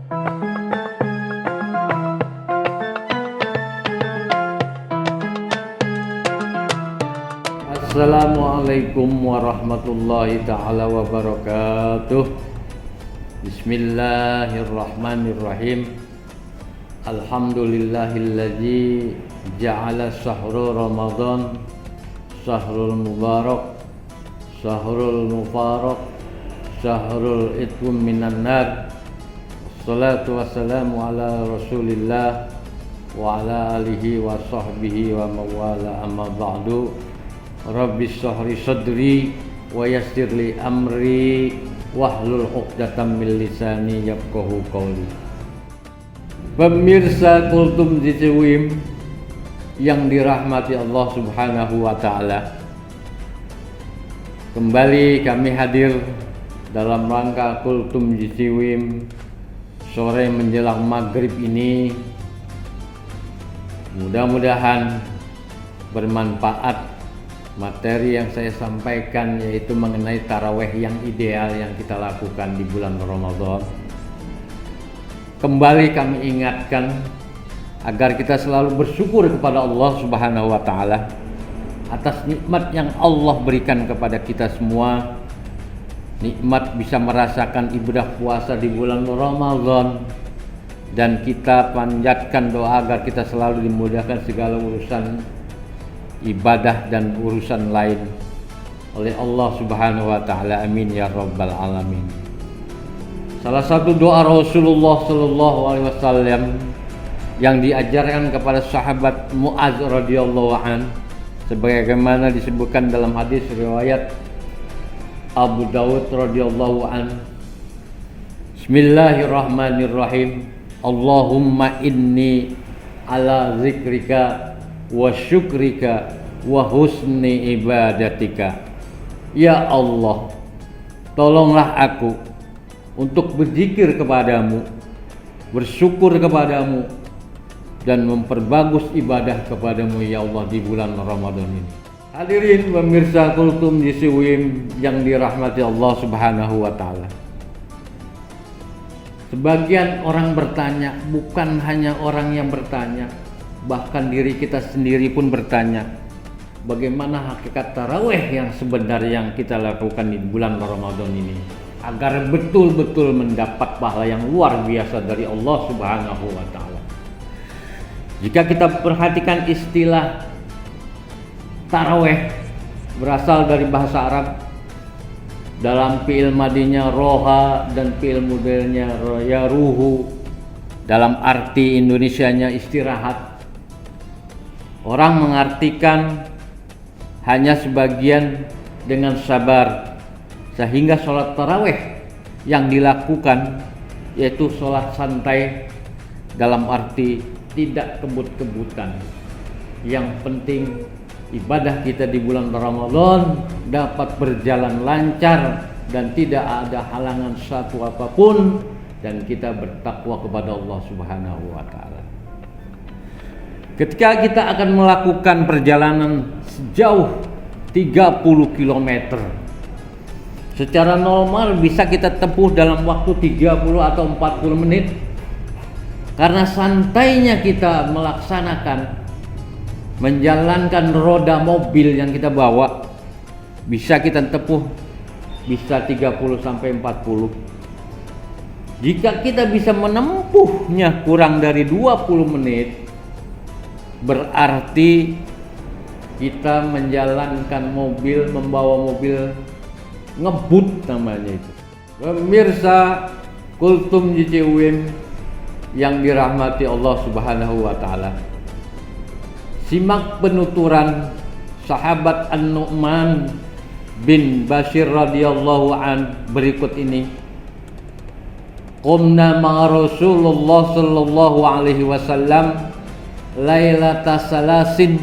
Assalamualaikum warahmatullahi ta'ala wabarakatuh. Bismillahirrahmanirrahim. Alhamdulillahilladzi ja'ala sahru Ramadan sahrul mubarak, sahrul mubarak, sahrul itqum minan nar. Wassalatu wassalamu ala Rasulillah wa ala alihi wa sahbihi wa mawala, amma ba'du. Rabbi shrah sadri wa yassir li amri wahlul 'uqdatam min lisani yafqahu qawli. Pemirsa Kultum Ciciwim yang dirahmati Allah Subhanahu wa taala, kembali kami hadir dalam rangka Kultum Ciciwim sore menjelang maghrib ini. Mudah-mudahan bermanfaat materi yang saya sampaikan, yaitu mengenai tarawih yang ideal yang kita lakukan di bulan Ramadan. Kembali kami ingatkan agar kita selalu bersyukur kepada Allah Subhanahu wa taala atas nikmat yang Allah berikan kepada kita semua. Nikmat bisa merasakan ibadah puasa di bulan Ramadan, dan kita panjatkan doa agar kita selalu dimudahkan segala urusan ibadah dan urusan lain oleh Allah Subhanahu wa taala. Amin ya rabbal alamin. Salah satu doa Rasulullah sallallahu alaihi wasallam yang diajarkan kepada sahabat Mu'adz radhiyallahu an, sebagaimana disebutkan dalam hadis riwayat Abu Dawud radhiyallahu an. Bismillahirrahmanirrahim. Allahumma inni ala zikrika wa syukrika wa husni ibadatika. Ya Allah, tolonglah aku untuk berzikir kepadamu, bersyukur kepadamu, dan memperbagus ibadah kepadamu ya Allah di bulan Ramadan ini. Hadirin pemirsa Kultum Ciciwim yang dirahmati Allah Subhanahu wa taala. Sebagian orang bertanya, bukan hanya orang yang bertanya, bahkan diri kita sendiri pun bertanya, bagaimana hakikat tarawih yang sebenarnya yang kita lakukan di bulan Ramadan ini agar betul-betul mendapat pahala yang luar biasa dari Allah Subhanahu wa taala. Jika kita perhatikan istilah tarawih berasal dari bahasa Arab, dalam fi'il madinya roha dan fi'il mudhari'nya yaruhu, dalam arti Indonesianya istirahat. Orang mengartikan hanya sebagian dengan sabar, sehingga sholat tarawih yang dilakukan yaitu sholat santai, dalam arti tidak kebut-kebutan. Yang penting ibadah kita di bulan Ramadan dapat berjalan lancar dan tidak ada halangan satu apapun, dan kita bertakwa kepada Allah Subhanahu wa taala. Ketika kita akan melakukan perjalanan sejauh 30 km, secara normal bisa kita tempuh dalam waktu 30 atau 40 menit. Karena santainya kita melaksanakan, menjalankan roda mobil yang kita bawa, bisa kita tempuh bisa 30 sampai 40. Jika kita bisa menempuhnya kurang dari 20 menit, berarti kita menjalankan mobil, membawa mobil ngebut namanya itu. Pemirsa Kultum Ciciwim yang dirahmati Allah Subhanahu wa taala, simak penuturan sahabat An-Nu'man bin Bashir radhiyallahu an berikut ini. Qumna ma'a Rasulullah sallallahu alaihi wasallam lailata salasin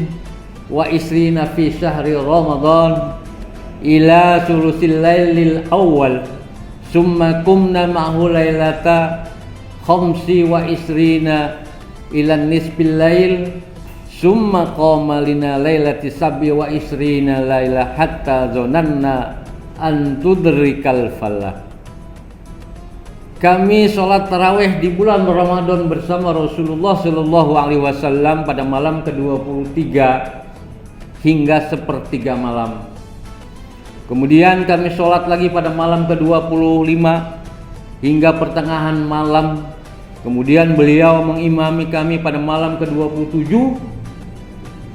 wa isrina fi syahri Ramadan ila sulusil lailil awal, summa kumna ma'hu lailata khamsi wa isrina ila nisbil lail, summa qama lina lailati sab'i wa isrina laila hatta zonanna an tudrikal falah. kami sholat tarawih di bulan Ramadan bersama Rasulullah Shallallahu Alaihi Wasallam pada malam ke-23 hingga sepertiga malam. Kemudian kami sholat lagi pada malam ke-25 hingga pertengahan malam. Kemudian beliau mengimami kami pada malam ke-27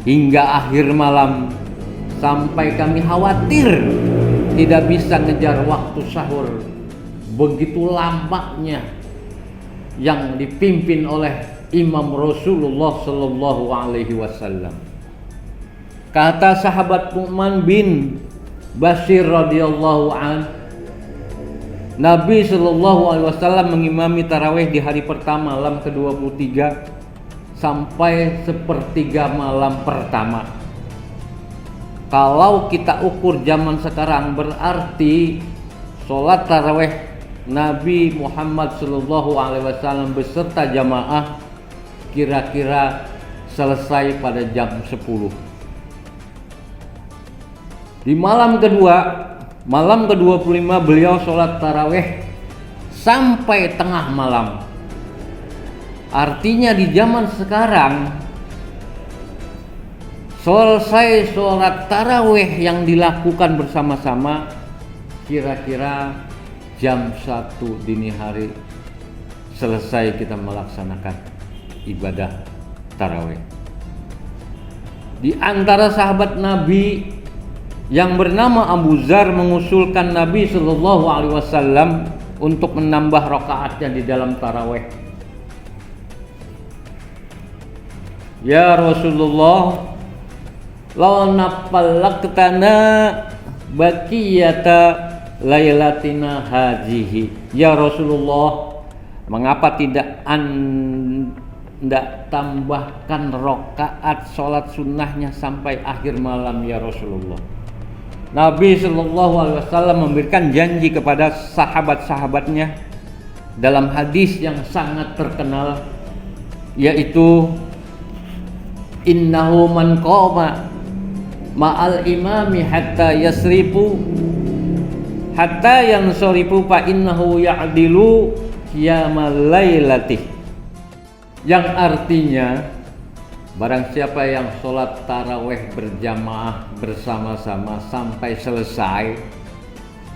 hingga akhir malam, sampai kami khawatir tidak bisa ngejar waktu sahur. Begitu lamanya yang dipimpin oleh Imam Rasulullah Sallallahu Alaihi Wasallam. Kata sahabat Nu'man bin Bashir radhiyallahu an, Nabi Sallallahu Alaihi Wasallam mengimami tarawih di hari pertama malam ke-23 sampai sepertiga malam pertama. Kalau kita ukur zaman sekarang, berarti sholat tarawih Nabi Muhammad Sallallahu Alaihi Wasallam beserta jamaah kira-kira selesai pada jam 10. Di malam kedua, malam ke-25 beliau sholat tarawih sampai tengah malam. Artinya di zaman sekarang selesai sholat tarawih yang dilakukan bersama-sama kira-kira jam 1 dini hari selesai kita melaksanakan ibadah tarawih. Di antara sahabat Nabi yang bernama Abu Dzar mengusulkan Nabi Shallallahu Alaihi Wasallam untuk menambah rakaatnya di dalam tarawih. Ya Rasulullah, law nafallaqtana baqiyata lailatina hajihi. Ya Rasulullah, mengapa tidak Anda tambahkan rakaat sholat sunnahnya sampai akhir malam ya Rasulullah? Nabi Shallallahu Alaihi Wasallam memberikan janji kepada sahabat-sahabatnya dalam hadis yang sangat terkenal, yaitu innahu man qama ma'al imami hatta yasrifu hatta yansorifu fa innahu ya'dilu qiyamal lailatih, yang artinya barang siapa yang sholat tarawih berjamaah bersama-sama sampai selesai,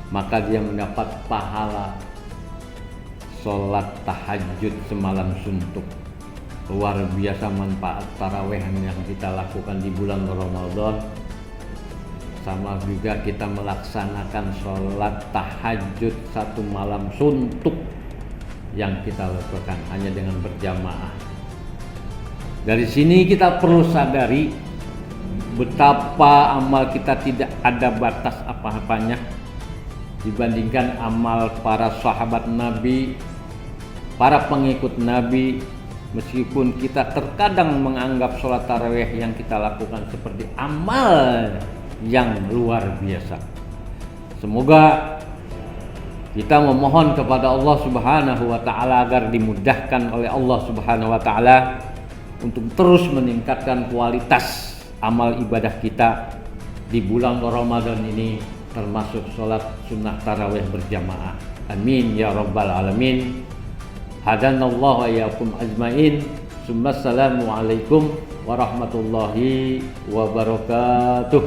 maka dia mendapat pahala sholat tahajud semalam suntuk. Luar biasa manfaat tarawih yang kita lakukan di bulan Ramadan. Sama juga kita melaksanakan sholat tahajud satu malam suntuk yang kita lakukan hanya dengan berjamaah. Dari sini kita perlu sadari betapa amal kita tidak ada batas apa-apanya dibandingkan amal para sahabat Nabi, para pengikut Nabi. Meskipun kita terkadang menganggap sholat tarawih yang kita lakukan seperti amal yang luar biasa. Semoga kita memohon kepada Allah Subhanahu wa taala agar dimudahkan oleh Allah Subhanahu wa taala untuk terus meningkatkan kualitas amal ibadah kita di bulan Ramadan ini, termasuk sholat sunnah tarawih berjamaah. Amin ya rabbal alamin. Hadanallahu wa iyyakum ajmain. Assalamualaikum warahmatullahi wabarakatuh.